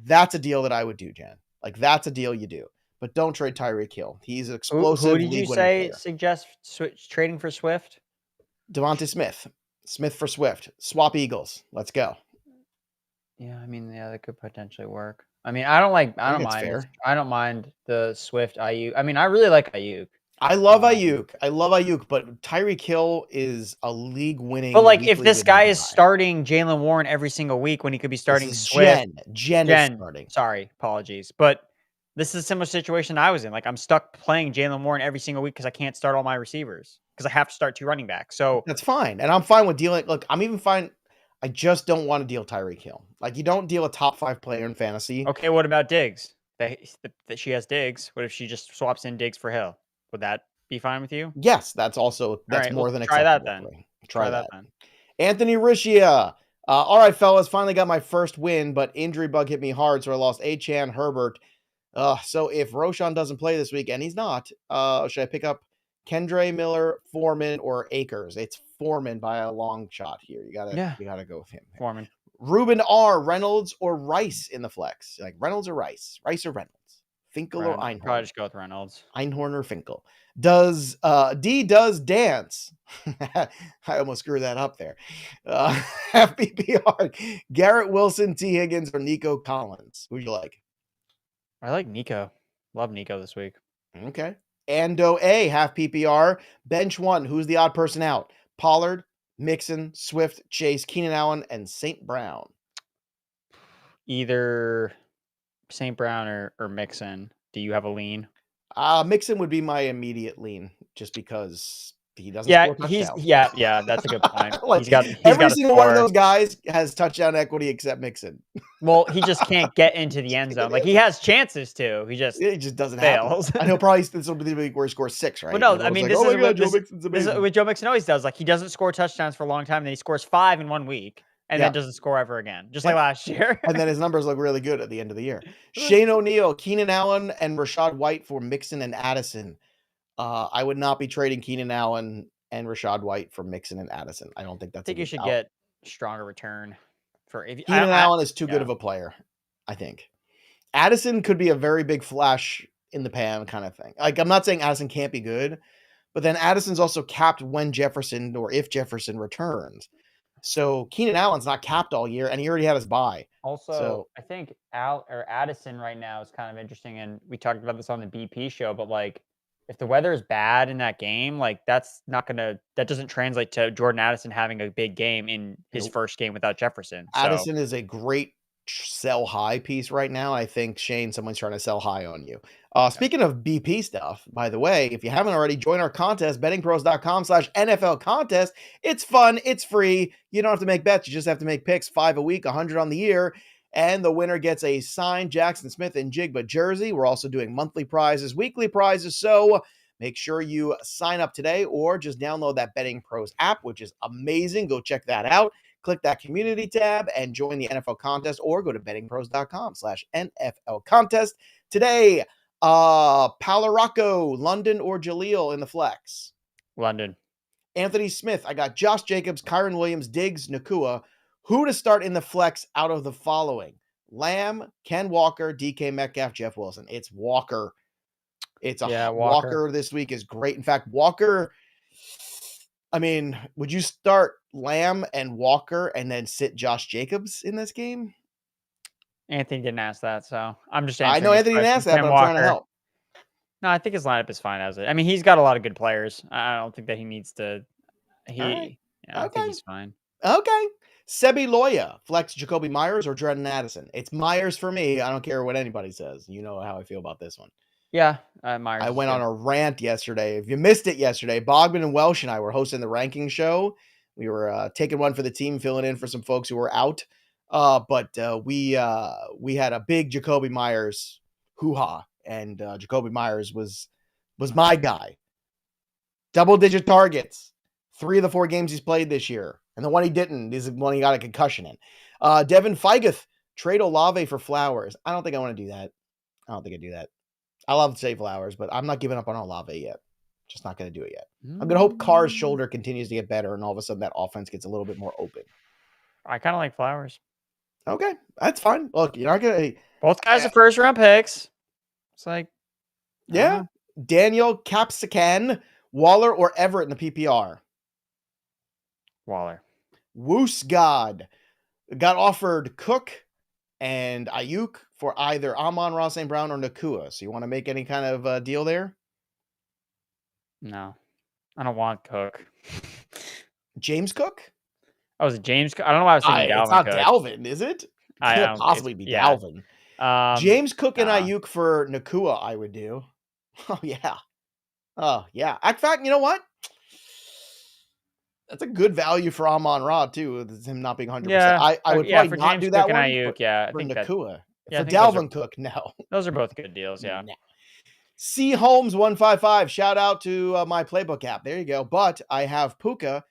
that's a deal that I would do, Jen. That's a deal you do. But don't trade Tyreek Hill. He's an explosive. Who did you say suggest trading for Swift? Devonta Smith. Smith for Swift. Swap Eagles. Let's go. Yeah, I mean, that could potentially work. I mean, I don't mind the Swift Ayuk. I mean, I really like Ayuk. I love Ayuk, but Tyreek Hill is a league-winning. But if this guy is starting Jaylen Warren every single week when he could be starting Swift, Jen is starting. Sorry, apologies, but this is a similar situation I was in. I'm stuck playing Jaylen Warren every single week because I can't start all my receivers because I have to start two running backs. So that's fine, and I'm fine with dealing. Look, I'm even fine. I just don't want to deal Tyreek Hill. You don't deal a top 5 player in fantasy. Okay, what about Diggs? That she has Diggs. What if she just swaps in Diggs for Hill? Would that be fine with you? Yes, that's more than acceptable. Try that then. Try that then. Anthony Riccia. All right, fellas, finally got my first win, but injury bug hit me hard, so I lost Achane, Herbert. So if Roshan doesn't play this week, and he's not, should I pick up Kendre Miller, Foreman, or Akers? It's Foreman by a long shot here. You gotta go with him. Foreman. Ruben R. Reynolds or Rice in the flex? Reynolds or Rice? Rice or Reynolds? Finkel or Einhorn? Probably just go with Reynolds. Einhorn or Finkel? Does dance? I almost screwed that up there. FBPR. Garrett Wilson, T. Higgins, or Nico Collins? Who do you like? I like Nico. Love Nico this week. Okay. Ando A, half PPR. Bench 1. Who's the odd person out? Pollard, Mixon, Swift, Chase, Keenan Allen, and St. Brown. Either St. Brown or Mixon. Do you have a lean? Mixon would be my immediate lean, just because he doesn't Yeah, score touchdowns. yeah, that's a good point. Like, he's got every to single one of score. those guys has touchdown equity except Mixon. Well, he just can't get into the end zone. Like, he has chances to. He just It just doesn't fails. happen. I know probably this will be the week where he scores 6, right? Well, no, And I everyone's mean, like, this oh is my God, what Joe Mixon's this is amazing. what Joe Mixon always does. Like, he doesn't score touchdowns for a long time, then he scores 5 in 1 week, and then doesn't score ever again, just like last year. And then his numbers look really good at the end of the year. Shane O'Neal, Keenan Allen, and Rachaad White for Mixon and Addison. I would not be trading Keenan Allen and Rachaad White for Mixon and Addison. I don't think that's. I think you should get stronger return for if Keenan Allen is too good of a player, I think. Addison could be a very big flash in the pan kind of thing. Like, I'm not saying Addison can't be good, but then Addison's also capped when Jefferson or if Jefferson returns. So Keenan Allen's not capped all year, and he already had his bye. Also, I think Addison right now is kind of interesting, and we talked about this on the BP show, but like, if the weather is bad in that game, like that doesn't translate to Jordan Addison having a big game in his first game without Jefferson. So. Addison is a great sell high piece right now. I think, Shane, someone's trying to sell high on you. Speaking of BP stuff, by the way, if you haven't already, join our contest, bettingpros.com/NFL contest. It's fun. It's free. You don't have to make bets. You just have to make picks, 5 a week, 100 on the year. And the winner gets a signed Jackson Smith and Jigba jersey. We're also doing monthly prizes, weekly prizes. So make sure you sign up today or just download that Betting Pros app, which is amazing. Go check that out. Click that community tab and join the NFL contest, or go to bettingpros.com/NFL contest. Today, Palaraco, London, or Jaleel in the flex? London. Anthony Smith. I got Josh Jacobs, Kyron Williams, Diggs, Nakua. Who to start in the flex out of the following? Lamb, Ken Walker, DK Metcalf, Jeff Wilson. It's Walker. Walker this week is great. In fact, Walker, I mean, would you start Lamb and Walker and then sit Josh Jacobs in this game? Anthony didn't ask that, so I'm just answering. I know Anthony didn't ask that, but I'm trying to help. No, I think his lineup is fine as it. I mean, he's got a lot of good players. I don't think that he needs to. I think he's fine. Okay. Sebi Loya, flex Jakobi Meyers or Jordan Addison? It's Meyers for me. I don't care what anybody says. You know how I feel about this one. Yeah, Meyers. I went on a rant yesterday. If you missed it yesterday, Bogman and Welsh and I were hosting the ranking show. We were taking one for the team, filling in for some folks who were out. But we had a big Jakobi Meyers hoo-ha, and Jakobi Meyers was my guy. Double-digit targets. 3 of the 4 games he's played this year. And the one he didn't is the one he got a concussion in. Devin Feigeth, trade Olave for Flowers. I don't think I want to do that. I don't think I do that. I love to say Flowers, but I'm not giving up on Olave yet. Just not going to do it yet. I'm going to hope Carr's shoulder continues to get better, and all of a sudden that offense gets a little bit more open. I kind of like Flowers. Okay, that's fine. Look, you're not going to... Both guys are first-round picks. It's like... Yeah. Daniel Capsican, Waller, or Everett in the PPR? Waller. Woos God got offered Cook and Ayuk for either Amon-Ra St. Brown or Nakua. So you want to make any kind of deal there? No. I don't want Cook. James Cook? Oh, is it James Cook? I don't know why I was thinking Dalvin. It's not Cook. Dalvin, is it? Can't possibly be Dalvin. James Cook and Ayuk for Nakua, I would do. Oh, yeah. Oh, yeah. In fact, you know what? That's a good value for Amon-Ra, too, with him not being 100%. Yeah, I would probably not James do that Cook one. And Ayuk, I for think Nakua. Yeah, for Dalvin Cook, no. Those are both good deals, yeah. No. C. Holmes 155. Shout out to my playbook app. There you go. But I have Puka,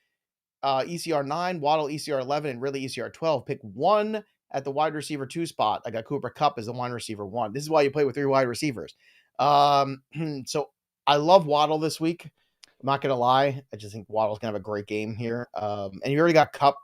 ECR 9, Waddle ECR 11, and Ridley ECR 12. Pick one at the wide receiver 2 spot. I got Cooper Kupp as the wide receiver 1. This is why you play with 3 wide receivers. So I love Waddle this week. I'm not going to lie. I just think Waddle's going to have a great game here. And you already got Kupp.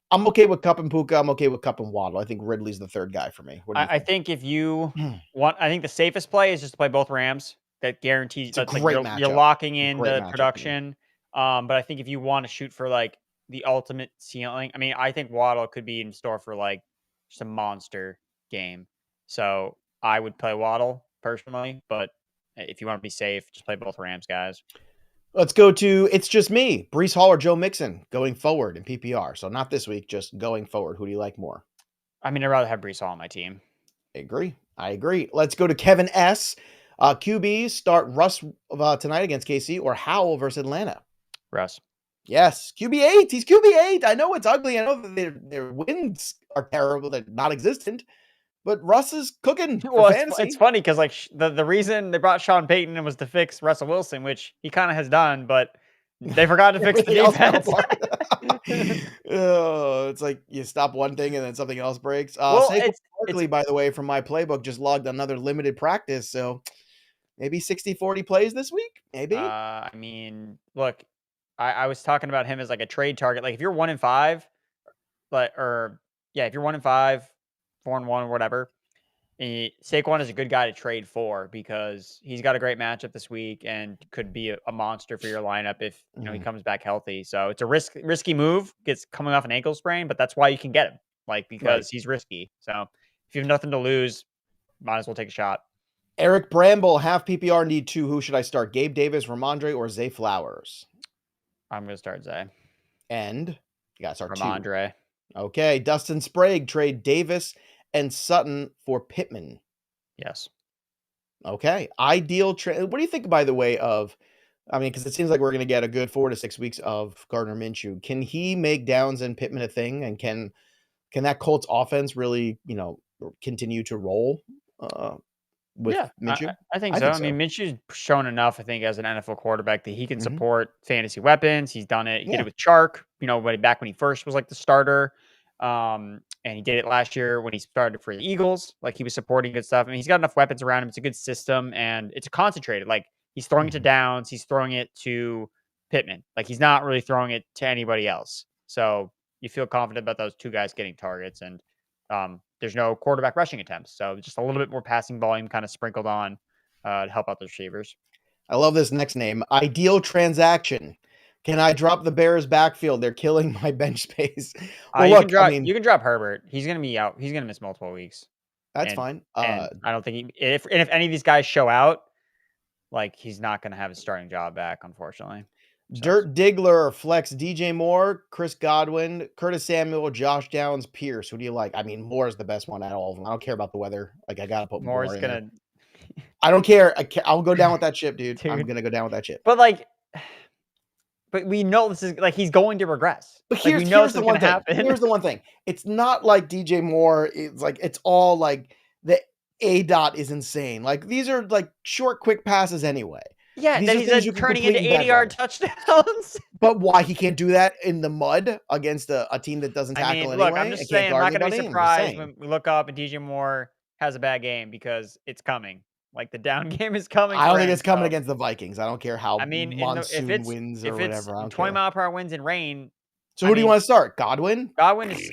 I'm okay with Kupp and Puka. I'm okay with Kupp and Waddle. I think Ridley's the third guy for me. What do you think? I think if you want, I think the safest play is just to play both Rams. That guarantees that's like you're locking in the production. But I think if you want to shoot for like the ultimate ceiling, I mean, I think Waddle could be in store for like just a monster game. So I would play Waddle personally, but if you want to be safe, just play both Rams guys. Let's go to It's Just Me. Breece Hall or Joe Mixon going forward in PPR. So not this week, just going forward. Who do you like more? I mean, I'd rather have Breece Hall on my team. I agree. Let's go to Kevin S. QBs start Russ tonight against KC or Howell versus Atlanta. Russ. Yes, QB8. He's QB8. I know it's ugly. I know that their wins are terrible. They're non-existent. But Russ is cooking for fantasy. It's funny because like the reason they brought Sean Payton was to fix Russell Wilson, which he kind of has done, but they forgot to fix the defense. It's like you stop one thing and then something else breaks. Saquon Barkley, by the way, from my playbook, just logged another limited practice, so maybe 60-40 plays this week. Maybe. I mean, look, I was talking about him as like a trade target. Like if you're 1-5, if you're 1-5, 4-1 or whatever, Saquon is a good guy to trade for because he's got a great matchup this week and could be a monster for your lineup if he comes back healthy. So it's a risky move. Gets coming off an ankle sprain, but that's why you can get him, because he's risky. So if you have nothing to lose, might as well take a shot. Eric Bramble, half PPR, need 2. Who should I start? Gabe Davis, Rhamondre, or Zay Flowers? I'm gonna start Zay. And you gotta start Rhamondre. 2. Okay, Dustin Sprague, trade Davis and Sutton for Pittman. Yes. Okay. Ideal trade. What do you think, by the way, because it seems like we're going to get a good 4 to 6 weeks of Gardner Minshew. Can he make Downs and Pittman a thing? And can that Colts offense really, continue to roll with Minshew? I think so. I mean, Minshew's shown enough, I think, as an NFL quarterback that he can support fantasy weapons. He's done it. He did it with Chark, back when he first was like the starter. And he did it last year when he started for the Eagles. Like he was supporting good stuff. I mean, he's got enough weapons around him. It's a good system and it's concentrated. Like he's throwing it to Downs. He's throwing it to Pittman. Like he's not really throwing it to anybody else. So you feel confident about those two guys getting targets and, there's no quarterback rushing attempts. So just a little bit more passing volume kind of sprinkled on, to help out the receivers. I love this next name. Ideal transaction. Can I drop the Bears backfield? They're killing my bench space. Well, you can drop Herbert. He's going to be out. He's going to miss multiple weeks. That's fine. And I don't think if any of these guys show out, like he's not going to have his starting job back, unfortunately. Dirt Diggler, flex DJ Moore, Chris Godwin, Curtis Samuel, Josh Downs, Pierce. Who do you like? I mean, Moore is the best one out of all of them. I don't care about the weather. Like I gotta put Moore in there. I don't care. I'll go down with that ship, dude. I'm gonna go down with that ship. But we know this is like he's going to regress. But here's the one thing. Here's the one thing. It's not like DJ Moore. It's like it's all like the A-dot is insane. Like these are like short, quick passes anyway. Yeah, then he's turning into 80-yard touchdowns. But why he can't do that in the mud against a team that doesn't tackle anyway? Look, I'm just saying, I'm not going to be surprised when we look up and DJ Moore has a bad game because it's coming. Like the down game is coming. I don't think it's coming against the Vikings. I don't care how monsoon winds or whatever. If it's 20-mile-per-hour winds and rain. So who do you want to start? Godwin? Godwin is,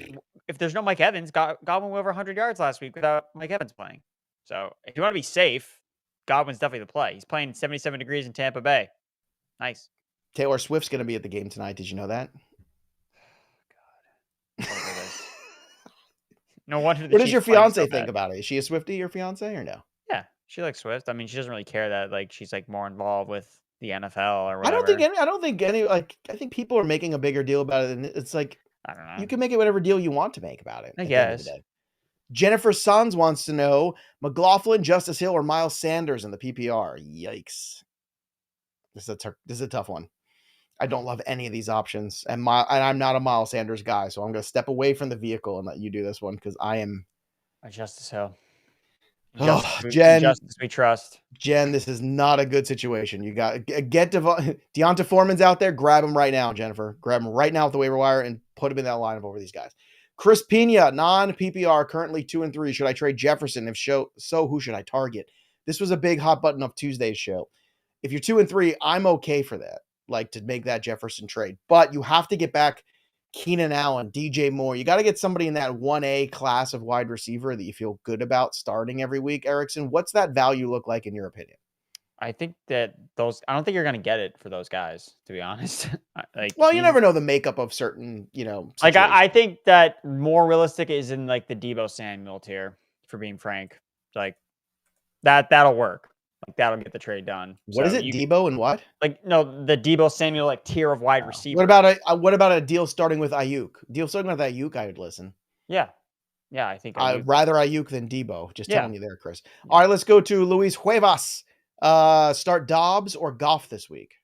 if there's no Mike Evans, Godwin went over 100 yards last week without Mike Evans playing. So if you want to be safe, Godwin's definitely the play. He's playing 77 degrees in Tampa Bay. Nice. Taylor Swift's going to be at the game tonight. Did you know that? God. No wonder. What does your fiance think about it? Is she a Swiftie, your fiance, or no? Yeah, she likes Swift. I mean, she doesn't really care that like she's like more involved with the NFL or whatever. I don't think any like I think people are making a bigger deal about it, and it's like I don't know. You can make it whatever deal you want to make about it. I guess. Jennifer Sons wants to know McLaughlin, Justice Hill, or Miles Sanders in the PPR. Yikes. This is a tough one. I don't love any of these options. And I'm not a Miles Sanders guy, so I'm going to step away from the vehicle and let you do this one because I am. Justice Hill. Justice we trust. Jen, this is not a good situation. You got get Deonta Foreman's out there. Grab him right now, Jennifer. Grab him right now with the waiver wire and put him in that lineup over these guys. Chris Pena, non-PPR, currently 2-3. Should I trade Jefferson? If so, who should I target? This was a big hot button of Tuesday's show. If you're 2-3, I'm okay for that, like to make that Jefferson trade. But you have to get back Keenan Allen, DJ Moore. You got to get somebody in that 1A class of wide receiver that you feel good about starting every week. Erickson, what's that value look like in your opinion? I think that I don't think you're going to get it for those guys, to be honest. You never know the makeup of certain, situations. Like I think that more realistic is in like the Deebo Samuel tier, for being frank. Like that'll work. Like that'll get the trade done. What is it? Debo and what? Like no, the Debo Samuel like tier of wide receiver. What about a deal starting with Ayuk? Deal starting with Ayuk, I would listen. Yeah. Yeah, I think I'd rather Ayuk than Debo. Just telling you there, Chris. Yeah. All right, let's go to Luis Cuevas. Start Dobbs or Goff this week?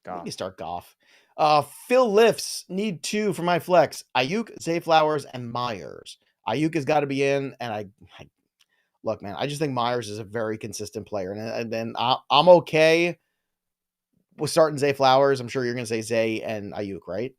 Goff. You can start Goff. Phil Lifts, need 2 for my flex. Ayuk, Zay Flowers, and Myers. Ayuk has got to be in, and I look, man, I just think Myers is a very consistent player, and then I'm okay with starting Zay Flowers. I'm sure you're going to say Zay and Ayuk, right?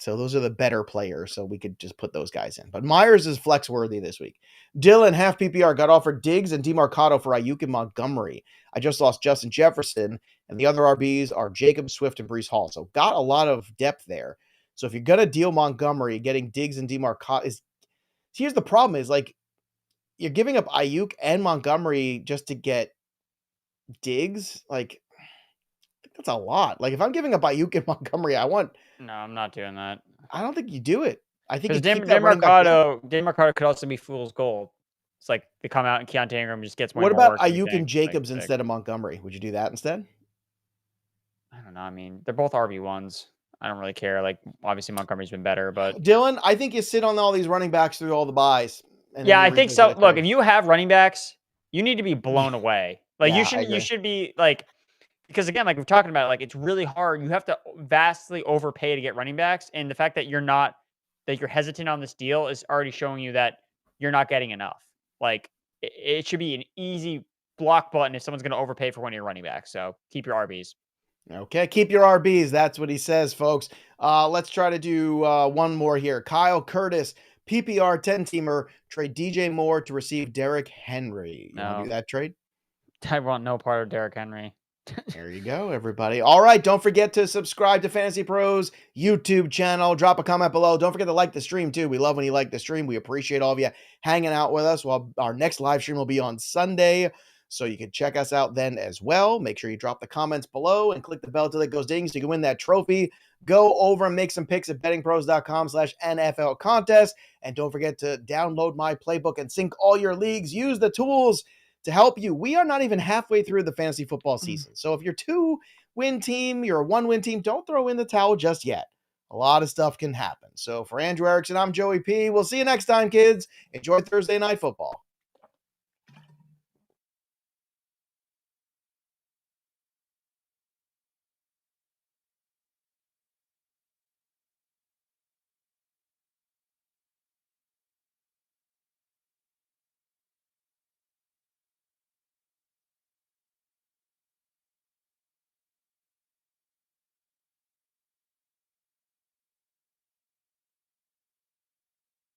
So those are the better players, so we could just put those guys in. But Myers is flex worthy this week. Dylan, half PPR, got offered Diggs and DeMarcado for Ayuk and Montgomery. I just lost Justin Jefferson, and the other RBs are Jacob, Swift, and Breece Hall. So got a lot of depth there. So if you're going to deal Montgomery, getting Diggs and DeMarcado is... Here's the problem is, like, you're giving up Ayuk and Montgomery just to get Diggs. Like, that's a lot. Like, if I'm giving up Ayuk and Montgomery, No, I'm not doing that. I don't think you do it. I think you keep that DeMarcado could also be fool's gold. It's like they come out and Keontae Ingram just gets more. What about Ayuk and Jacobs instead of Montgomery? Would you do that instead? I don't know. I mean, they're both RB1s. I don't really care. Like, obviously Montgomery's been better, but Dylan, I think you sit on all these running backs through all the buys. Yeah, I think so. Look, if you have running backs, you need to be blown away. Like you should be like, because again, like we're talking about, like it's really hard. You have to vastly overpay to get running backs, and the fact that you're hesitant on this deal is already showing you that you're not getting enough. Like it should be an easy block button if someone's going to overpay for one of your running backs. So keep your RBs. Okay, keep your RBs. That's what he says, folks. Let's try to do one more here. Kyle Curtis, PPR 10-teamer, trade DJ Moore to receive Derrick Henry. You want to do that trade? I want no part of Derrick Henry. There you go, everybody. All right, don't forget to subscribe to Fantasy Pros YouTube channel. Drop a comment below. Don't forget to like the stream, too. We love when you like the stream. We appreciate all of you hanging out with us. Well, our next live stream will be on Sunday, so you can check us out then as well. Make sure you drop the comments below and click the bell till it goes ding so you can win that trophy. Go over and make some picks at bettingpros.com/NFL contest. And don't forget to download My Playbook and sync all your leagues. Use the tools to help you. We are not even halfway through the fantasy football season. So if you're a 2-win team, you're a 1-win team, don't throw in the towel just yet. A lot of stuff can happen. So for Andrew Erickson, I'm Joey P. We'll see you next time, kids. Enjoy Thursday Night Football.